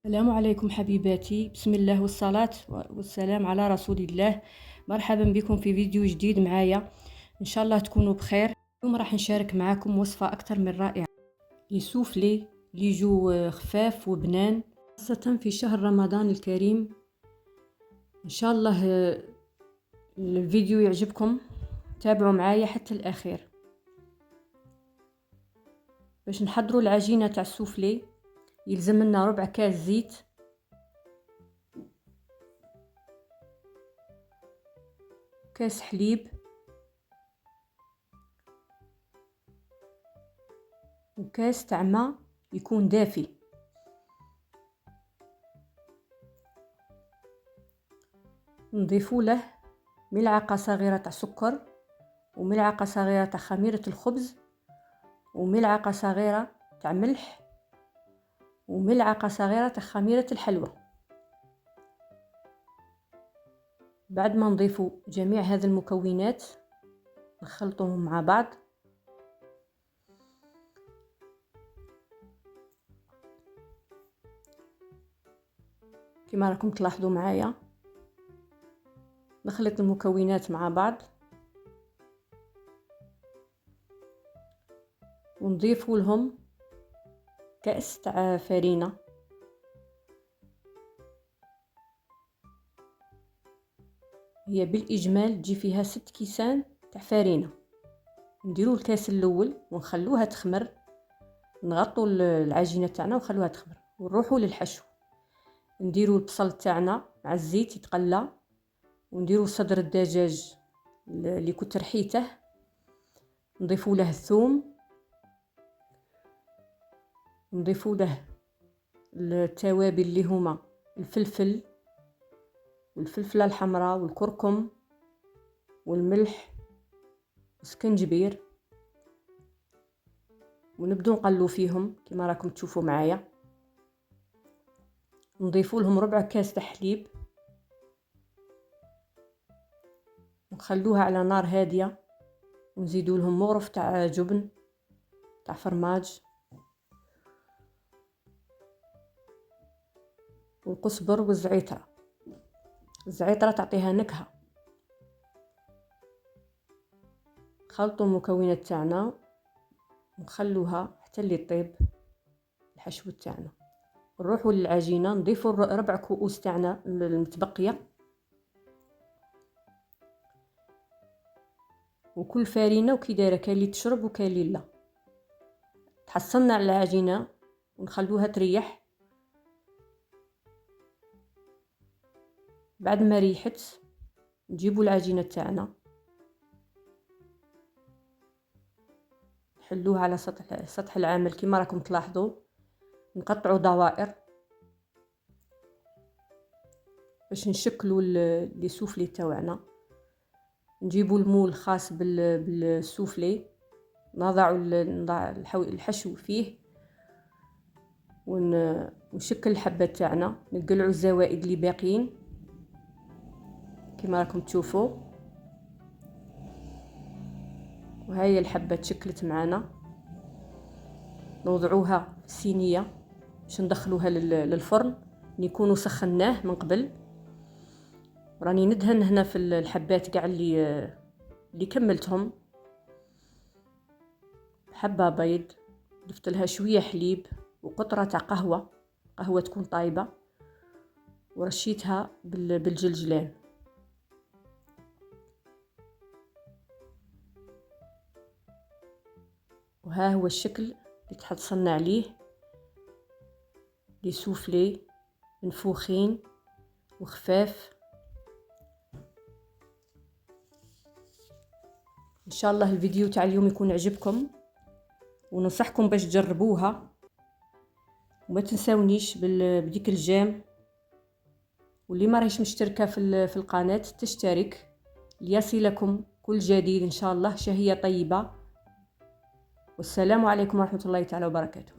السلام عليكم حبيباتي، بسم الله والصلاة والسلام على رسول الله. مرحبا بكم في فيديو جديد معايا، ان شاء الله تكونوا بخير. اليوم راح نشارك معاكم وصفة اكثر من رائعة، لي سوفلي اللي يجوا خفاف وبنان، خاصة في شهر رمضان الكريم. ان شاء الله الفيديو يعجبكم، تابعوا معايا حتى الاخير. باش نحضروا العجينة تاع السوفلي يلزم لنا ربع كاس زيت، كاس حليب، وكاس تاع ماء يكون دافي، نضيفوا له ملعقة صغيرة تاع سكر، وملعقة صغيرة تاع خميرة الخبز، وملعقة صغيرة تاع ملح، وملعقة صغيرة تاع خميرة الحلوى. بعد ما نضيفوا جميع هذه المكونات نخلطهم مع بعض. كما راكم تلاحظوا معايا نخلط المكونات مع بعض، ونضيفوا لهم كأس تاع فرينة. هي بالإجمال تجي فيها 6 كيسان تاع فرينة. نديروا الكاس الأول ونخلوها تخمر، نغطوا العجينة تاعنا ونخلوها تخمر، ونروحوا للحشو. نديروا البصل تاعنا مع الزيت يتقلى، ونديروا صدر الدجاج اللي كنت رحيته، نضيفوا له الثوم، نضيفوا له التوابل اللي هما الفلفل والفلفله الحمراء والكركم والملح والسكنجبير، ونبدو نقلو فيهم كما راكم تشوفوا معايا. نضيفوا لهم ربع كاس تاع حليب، ونخلوها على نار هاديه، ونزيدوا لهم مغرف تاع جبن تاع فرماج والقزبر والزعتره. الزعتره تعطيها نكهه. خلطوا المكونات تاعنا ونخلوها حتى اللي طيب الحشو تاعنا. نروحوا للعجينه، نضيفوا ربع كؤوس تاعنا المتبقيه، وكل فرينه وكي دايره، كاين اللي تشرب وكاين اللي لا. تحصلنا على العجينه ونخلوها تريح. بعد ما ريحت نجيبوا العجينه تاعنا نحلوها على سطح العامل كما راكم تلاحظوا، نقطعوا دوائر باش نشكلوا لي سوفلي تاعنا. نجيبوا المول خاص بالسوفلي، نضع الحشو فيه، ونشكل الحبات تاعنا، نقلعوا الزوائد اللي باقيين كما راكم تشوفوا. وهي الحبه تشكلت معنا، نوضعوها في الصينيه باش ندخلوها للفرن. نكونوا سخناه من قبل، راني ندهن هنا في الحبات كاع اللي كملتهم. حبه بيض، ضفت لها شويه حليب وقطره تاع قهوه تكون طايبه، ورشيتها بالجلجلان. وها هو الشكل اللي تحصلنا عليه، لي سوفلي منفوخين وخفاف. ان شاء الله الفيديو تاع اليوم يكون عجبكم، وننصحكم باش تجربوها، وما تنساونيش بديك الجيم، واللي ما راهيش مشتركه في القناه تشترك ليصلكم كل جديد ان شاء الله. شهيه طيبه، والسلام عليكم ورحمه الله تعالى وبركاته.